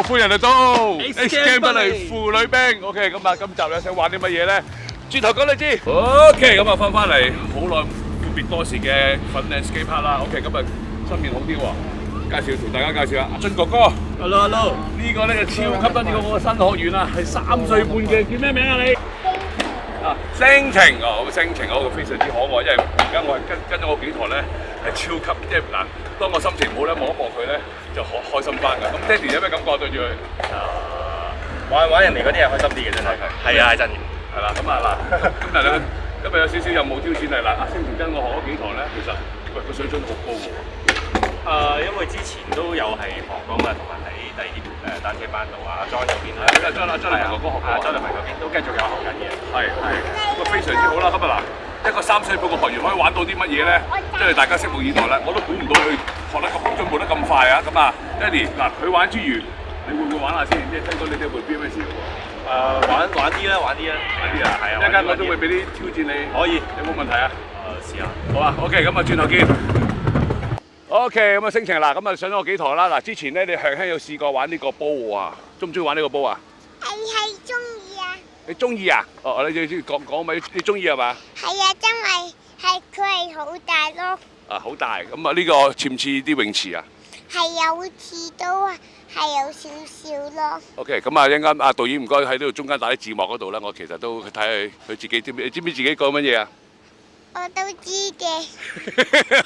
歡迎嚟到 X Game 不離父女兵。OK， 咁啊，今集咧想玩啲乜嘢咧？轉頭講你知。OK， 咁啊翻返嚟好耐特別多時嘅粉嶺 skate park 啦。OK， 咁啊新面好啲喎。同大家介紹下阿俊哥哥。Hello， 呢個咧就超級得意個我嘅新學員啊，係3歲半嘅，叫咩名啊你？啊，星晴哦，咁星晴嗰個非常之可愛，因為而家我係跟咗我幾台咧，係超級即係嗱，當我心情唔好咧，望一望佢咧就好開心翻㗎。咁爹哋有咩感覺對住佢？玩人哋嗰啲係開心啲嘅真係，係啊係真嘅。係啦，咁啊嗱，今日有少少任務挑戰嚟啦。阿星晴跟我學咗幾堂咧，其實喂個水準好高喎。因為之前都有係學過嘛，同埋喺第二啲單車班度啊，莊嗰邊係張黎文哥哥學過，張黎文嗰邊都繼續有學緊嘅。係，咁非常之好啦。咁啊嗱，一個3歲半嘅學員可以玩到啲乜嘢咧？即係大家拭目以待啦。我都估唔到佢學得咁進步得咁快啊！咁啊 ，Daddy 嗱，佢玩之餘，你會唔會玩下先？即係聽講你哋會 BMX 嘅喎。玩啲啦，係啊。一陣我都會俾啲挑戰你。可以，有冇問題啊？試下。好啊 ，OK， 咁啊，轉頭見。OK， 咁啊，星晴嗱，咁啊上咗我幾堂啦。嗱，之前咧你輕有試過玩呢個波啊？中唔中意玩呢個波啊？係中意啊！你中意啊？哦，你講咪？你中意係嘛？係啊，因為佢係好大咯。啊，好大！咁啊，呢個似唔似啲泳池啊？係有似都係有少少咯。OK， 咁啊，一陣間啊導演唔該喺呢度中間打啲字幕嗰度啦。我其實都睇下佢自己知唔知？你知唔知自己講乜嘢啊？我都知嘅。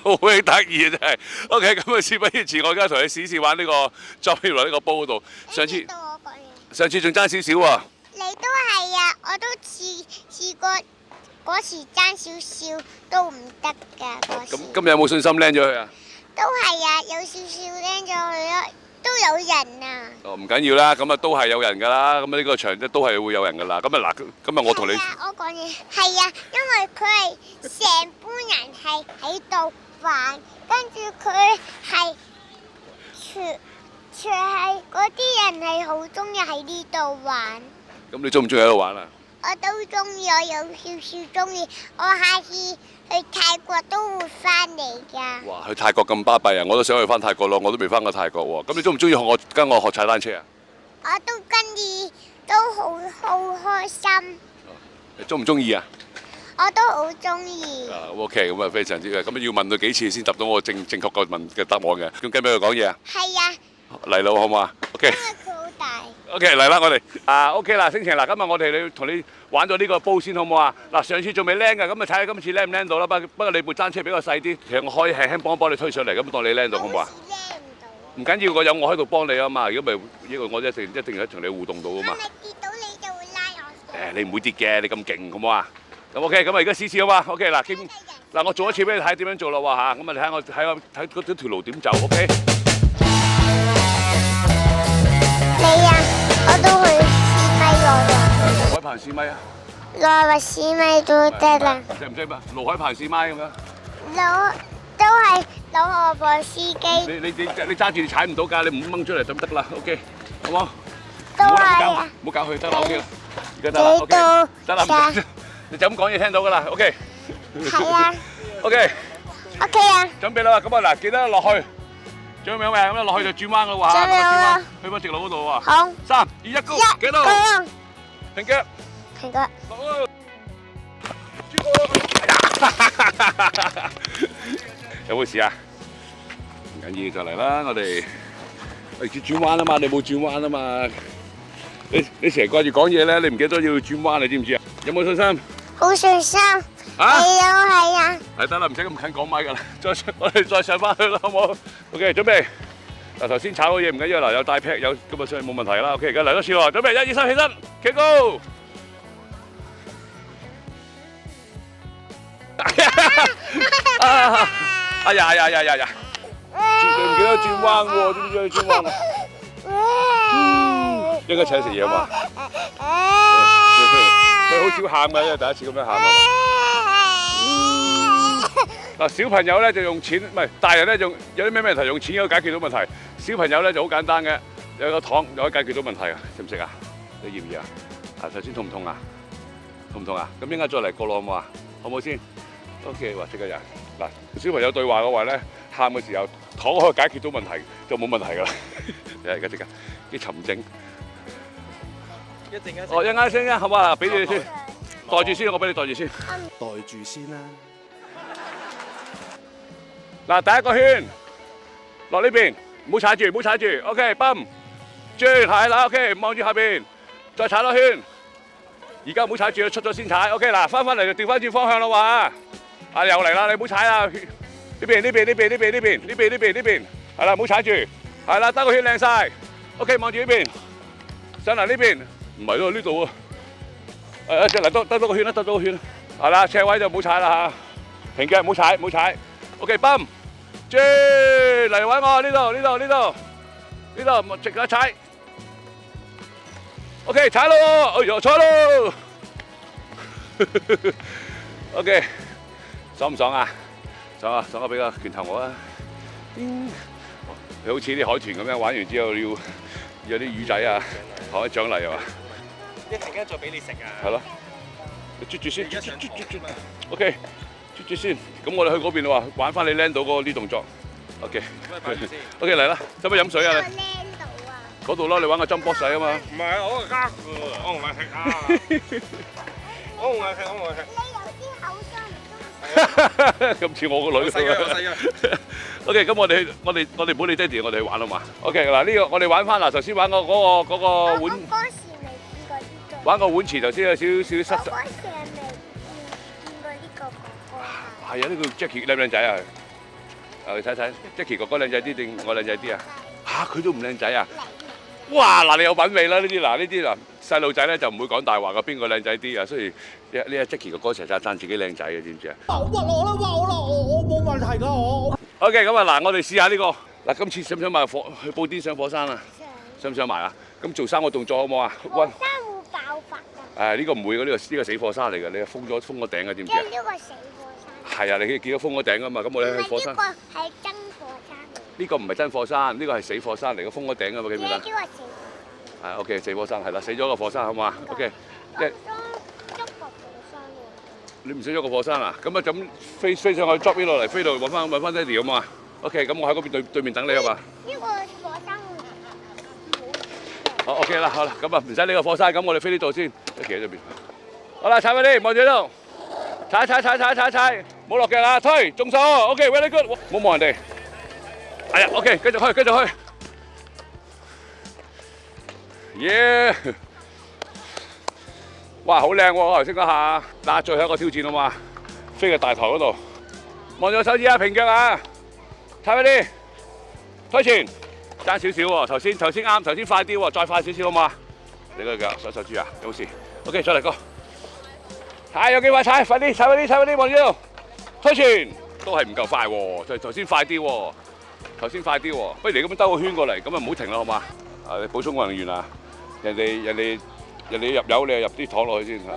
好鬼得意啊！真係。OK， 咁啊，事不宜遲，我而家同你試玩呢個 jump 落呢個波嗰度。上次仲爭少少喎。你都係啊！我都試過嗰時爭少少都唔得㗎嗰時。咁今日有冇信心靚咗佢啊？都係啊，有少少靚咗佢咯，都有人啊。哦，唔緊要啦，咁啊都係有人㗎啦，咁啊呢個場都係會有人㗎啦。咁啊嗱，今日我同你我講嘢係啊，因為佢係成班人係喺度玩，跟住佢係全係嗰啲人係好中意喺呢度玩。咁你中唔中意喺度玩啊？我都中意，我有少少中意。我下次去泰國都會翻嚟㗎。哇！去泰國咁巴閉啊！我都想去翻泰國咯，我都未翻過泰國喎。咁你中唔中意跟我學踩單車啊？我都跟住都好開心。你中唔中意啊？我都好中意。OK， 咁啊非常之嘅，咁要問佢幾次先答到我正確嘅答案嘅。咁跟俾佢講嘢啊？係啊。嚟咯，好唔好啊 ？OK。因為佢好大。OK， 嚟啦，我哋OK 啦，星晴嗱，今日我哋同你玩咗呢個煲先好唔好啊？嗱，上次仲未靚㗎，咁啊睇下今次靚唔靚到啦。不過你部單車比較細啲，其實我可以輕輕幫你推上嚟，咁當你靚到好唔好啊？唔緊要，我有我喺度幫你啊嘛。如果唔係，因為我一定要同你互動到啊嘛。我跌到你就會拉我。你唔會跌嘅，你咁勁好唔好啊？咁 OK， 咁啊而家試試好嘛 ？OK 嗱，我做一次俾你睇點樣做咯喎嚇，咁啊睇嗰條路點走 OK？ 你啊，我都去試咪落啊。盧海鵬試咪啊？落個試咪都得啦。識唔識嘛？盧海鵬試咪咁樣？都係老河婆司機。你揸住踩唔到㗎，你唔掹出嚟就得啦 OK， 好冇？都係啊。唔好搞佢得啦 OK 啦，而家得啦 OK， 得啦。你就咁講嘢聽到㗎啦 OK。係啊。OK。OK 啊。準備啦，咁啊嗱，記得落去。準備未？咁啊落去就轉彎㗎喎嚇，轉彎去翻直路嗰度喎。好。3、2、1 Go， 幾多？停腳。停腳。有冇事啊？唔緊要，就嚟啦！我哋轉彎啊嘛，你冇轉彎啊嘛。你成日掛住講嘢咧，你唔記得要轉彎，你知唔知啊？有冇信心？好信心。你都係啊。係得啦，唔使咁近講咪㗎啦。我哋再上翻去啦，好唔好 ？OK， 準備。嗱，頭先炒嘅嘢唔緊要，嗱有帶 pack 有咁啊，所以冇問題啦。OK， 而家嚟多次喎，準備1、2、3，起身 ，Kick Go！ 哎呀！唔記得轉彎喎，知唔知轉彎啊？應該請食嘢嘛？佢好少喊㗎，因為第一次咁樣喊啊！嗱，小朋友咧就用錢，唔係大人咧有啲咩問題用錢可以解決到問題。小朋友咧就好簡單嘅，有個糖就可以解決到問題啊！識唔識啊？你要唔要啊？頭先痛唔痛啊？痛唔痛啊？咁應該再嚟過咯，好唔好啊？好唔好先 ？OK， 話即刻人嗱，小朋友對話嘅話咧，喊嘅時候糖可以解決到問題，就冇問題㗎啦。而家即刻啲沉靜。一陣間。哦，一陣先啊，好嘛？俾你先，袋住先，我俾你袋住先。袋住先啦。嗱，第一個圈落呢邊，唔好踩住，唔好踩住。OK， 泵轉係啦。OK， 望住下邊，再踩多圈。而家唔好踩住，出咗先踩。OK， 嗱，翻嚟就調翻轉方向啦喎。啊，又嚟啦，你唔好踩啦。呢邊，係啦，唔好踩住。係啦，得個圈靚晒。OK， 望住呢邊，上嚟呢邊，唔係咯，呢度啊。誒，嚟得多個圈啦，得多個圈啦。係啦，斜位就唔好踩啦嚇，平腳唔好踩，唔好踩。OK， 泵轉嚟揾我呢度，直下踩。OK， 踩咯，哎呀，踩咯。OK， 爽唔爽啊？爽啊！俾個拳頭我啊！你好似啲海豚咁樣玩完之後要有啲魚仔啊，學啲獎勵啊嘛。一陣間再俾你食啊！係咯，你啜住先，啜。OK， 啜住先。咁我哋去嗰邊啦喎，玩翻你 land 到嗰啲動作。OK， OK 嚟啦，使唔使飲水啊你？嗰度咯，你玩個 jump box 仔啊嘛。唔係，我係呃㗎，我唔係食啊。我唔係食。你有啲口水唔咁似我個女。細咗。OK， 咁我哋唔好理爹哋，我哋去玩啊嘛。OK， 嗱呢個我哋玩翻嗱，頭先玩個嗰個碗。我嗰時未見過呢個。玩個碗池頭先有少少失實。我嗰時係未見過呢個哥哥。係啊，呢個 Jackie 靚唔靚仔啊？你睇睇 Jackie 哥哥靚仔啲定我靚仔啲啊？嚇，佢都唔靚仔啊！哇！嗱，你有品味啦呢啲，細路仔咧就唔會講大話㗎，邊個靚仔啲啊？所以呢個 Jackie 哥哥成日讚自己靚仔嘅，知唔知啊？屈我啦，我冇問題㗎我。OK， 咁啊嗱，我哋試下呢個嗱，今次想唔想買去布甸上火山啊？想唔想買啊？咁做3個動作好唔好啊？火山會爆發㗎。呢個唔會嘅，呢個死火山嚟嘅，你封個頂嘅，知唔知啊？呢個死火山。係啊，你見到封個頂㗎嘛？咁我哋去火山。呢個係真火山嚟。呢個唔係真火山，呢個係死火山嚟嘅，封個頂㗎嘛，記唔記得？呢個死火山。係 OK， 死火山係啦，死咗個火山好嘛 ？OK， 我想捉個火山喎。你唔想捉個火山啊？咁啊咁飛上去 drop 呢落嚟，飛到揾翻爹哋好嘛 ？OK， 咁我喺嗰邊對面等你啊嘛。呢個火山會好 OK 啦，好啦，咁啊唔使呢個火山，咁我哋飛呢度先，一企喺度邊。好啦，踩快啲，望住呢度，踩，唔好落腳啊，推，中數 ，OK，very good， 唔好望人哋。係啊 ，OK， 繼續去。耶！哇，好靚喎！我頭先嗰下，嗱，最後一個挑戰好嘛？飛去大台嗰度，望住個手指啊，平腳啊，踩快啲，推前，爭少少喎。頭先啱，頭先快啲喎，再快少少好嘛？你個腳手指啊，有事。OK， 再嚟個，有幾快踩，快啲，望住呢度，推前，都係唔夠快喎，頭先快啲喎，不如你咁樣兜個圈過嚟，咁啊唔好停啦好嘛？你補充運動員啊！人哋入油，你又入啲糖落去先嚇。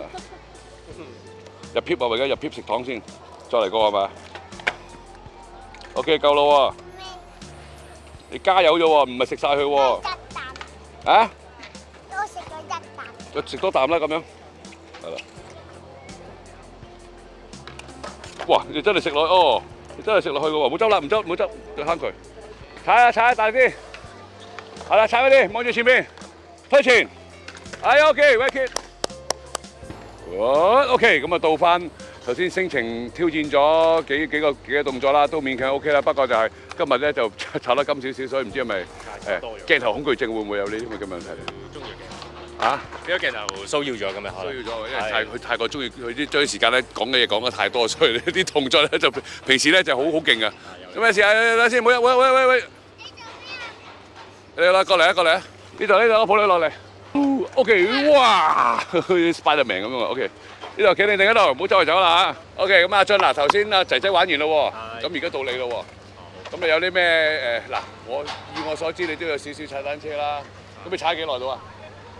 入 pip 啊，而家入 pip 食糖先，再嚟個係嘛 ？OK， 夠啦喎！你加油咗喎，唔係食晒佢喎。一啖。啊？我食咗一啖。再食多啖啦，咁樣。係啦。哇！你真係食落去哦！你真係食落去嘅喎，唔好執啦，唔好執，對慳佢。踩大啲。係啦，踩快啲，望住前面，推前。OK，very good。OK， 咁啊到翻頭先星晴挑戰咗幾個動作啦，都勉強 OK 啦。不過就係今日咧就炒得金少少，所以唔知係咪鏡頭恐懼症會唔會有呢啲咁嘅問題？中意嘅。啊？俾咗鏡頭騷擾咗咁樣可能。騷擾咗，因為佢太過中意佢啲將啲時間咧講嘅嘢講得太多，所以呢啲動作咧就平時咧就好勁噶。有咩事啊？等先，喂！你啦，過嚟啊！呢度，我抱你落嚟。OK， 哇，Spiderman 咁樣喎。OK， 呢度企定喺度，唔好周圍走啦嚇。OK， 咁阿俊嗱，頭先阿仔仔玩完咯喎，咁而家到你咯喎。咁你有啲咩嗱？以我所知，你都有少少踩單車啦。咁你踩幾耐到啊？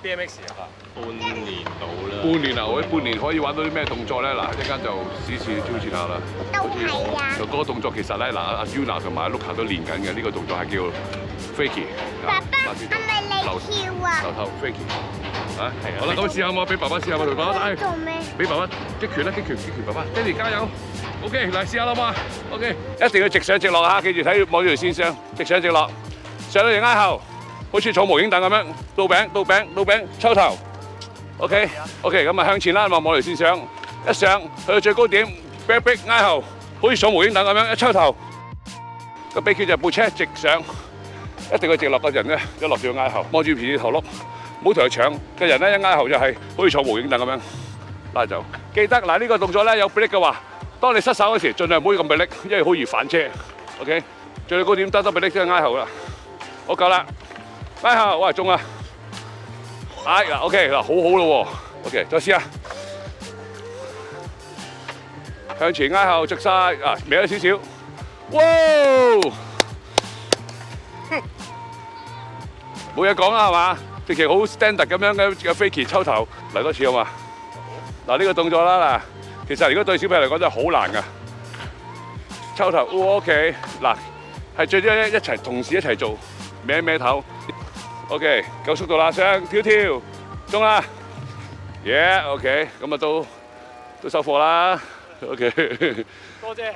BMX 啊，半年到啦。半年啊，我半年可以玩到啲咩動作咧？嗱，一陣就試挑戰下啦。都係啊。就嗰個動作其實咧，嗱，阿 Yuna 同埋阿 Luca 都練緊嘅，呢個動作係叫 Fakie。爸爸，係咪你跳啊？頭 Fakie。啊，係啊。好啦，咁試下我俾爸爸試下，我同爸爸打。做咩？俾爸爸擊拳啦，擊拳，爸爸，爹哋加油。OK， 嚟試下啦嘛。OK， 一定要直上直落嚇，記住睇望住條線上，直上直落，上到嚟挨後。好似坐無影凳咁樣，倒餅，抽頭。OK，咁啊向前啦，望條線上，一上去到最高點，逼挨後，好似坐無影凳咁樣，一抽頭。個秘訣就係部車直上，一定要直落個人咧，一落就要挨後，望住片頭碌，唔好同佢搶。個人咧一挨後就係好似坐無影凳咁樣拉走。記得嗱呢個動作咧有 brake 嘅話，當你失手嗰時，盡量唔好咁 brake，因為好易反車。OK， 最高點得 brake 即係挨後啦。好夠啦，挨後，哇中啊！嗱 OK 嗱好好咯喎 ，OK 再試下，向前挨後直晒啊，歪咗少少，哇！冇嘢講啦係嘛？直情好 standard 咁樣嘅飛旗抽頭嚟多次好嘛？嗱呢個動作啦嗱，其實如果對小朋友嚟講真係好難㗎，抽頭 OK 嗱係最緊一齊同時一齊做，歪頭。OK， 夠速度啦，上跳，中啦 ，OK， 咁啊都收貨啦 ，OK。多謝。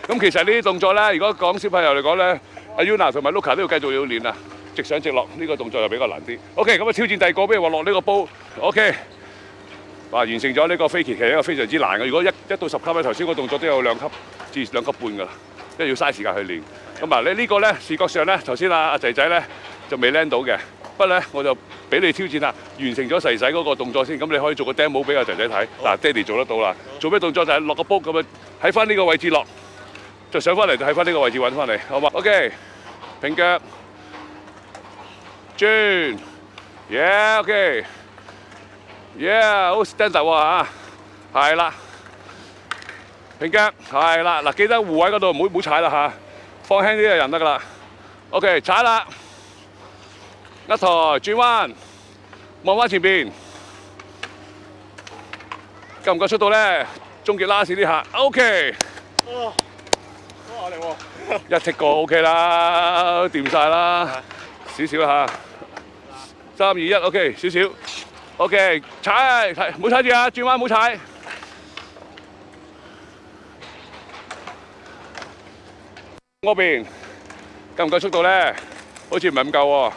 咁其實呢啲動作咧，如果講小朋友嚟講咧，阿 Yuna 同埋 Luca 都要繼續要練啊，直上直落呢個動作就比較難啲。OK， 咁啊挑戰第二個，比如話落呢個煲 ，OK。哇，完成咗呢個飛旗，其實一個非常之難嘅。如果1到10級咧，頭先個動作都有2級至2級半㗎啦，因為要嘥時間去練。咁啊，你呢個咧視覺上咧，頭先阿仔仔咧就未 land 到嘅，不過咧我就俾你挑戰下，完成咗細細嗰個動作先，咁你可以做個 demo 俾阿仔仔睇。嗱，爹哋做得到啦，做咩動作就係落個煲咁啊，喺翻呢個位置落，就上翻嚟就喺翻呢個位置揾翻嚟，好嘛 ？OK， 平腳，轉 ，OK， 好 standard 喎嚇，係啦，平腳，係啦，嗱記得護位嗰度唔好踩啦嚇。放輕啲嘅人得㗎啦 ，OK， 踩啦，一台轉彎，望翻前邊，夠唔夠速度咧？終結拉線呢下 ，OK， 好壓力喎。一剔過 OK 啦，掂晒啦，少少嚇，3、2、1 OK， 少少 ，OK， 踩，唔好踩住啊，轉彎唔好踩。嗰邊夠唔夠速度咧？好似唔係咁夠喎。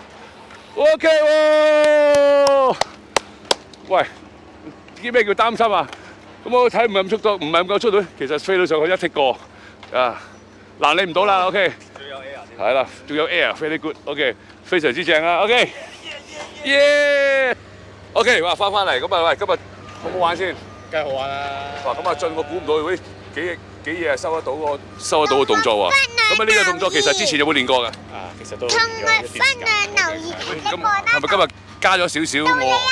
OK 喎。喂，知咩叫擔心啊？咁我睇唔係咁速度，唔係咁夠速度，其實飛到上去一剔過啊，難你唔到啦。OK。仲有 air 係啦，仲有 air，very good。OK， 非常之正啊。OK。耶 OK， 哇，翻嚟咁啊，喂，今日好唔好玩先？梗係好玩啦。哇，咁阿俊我估唔到，喂，幾嘢收得到個動作喎。咁啊呢個動作其實之前有冇練過㗎？其實都同埋分量留意咁係咪今日加咗少少？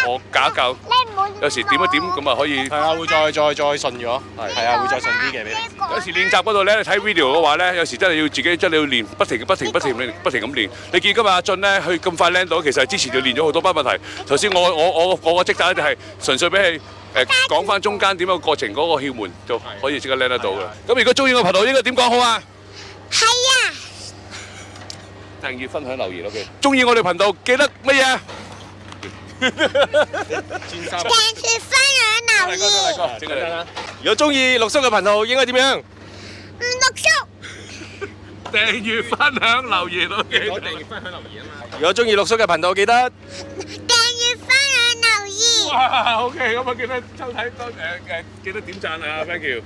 我教一教，有時點一點咁啊可以。係啊，會再順咗。係啊，會再順啲嘅俾你。有時練習嗰度咧，你睇 video 嘅話咧，有時真係要自己真係要練，不停咁練。你見今日阿俊咧，佢咁快 land 到，其實之前就練咗好多班問題。頭先我個職責咧就係純粹俾你講翻中間點樣過程嗰個竅門，就可以即刻 land 得到㗎。咁如果中意我頻道應該點講好啊？係啊！訂閱、分享、留言 OK。中意我哋頻道記得乜嘢？訂閱、分享、留言。如果中意陸叔嘅頻道應該點樣？陸叔。訂閱、分享、留言 OK。如果中意陸叔嘅頻道記得訂閱、分享、留言。哇 OK， 咁啊記得收睇記得點讚啊 ，thank you。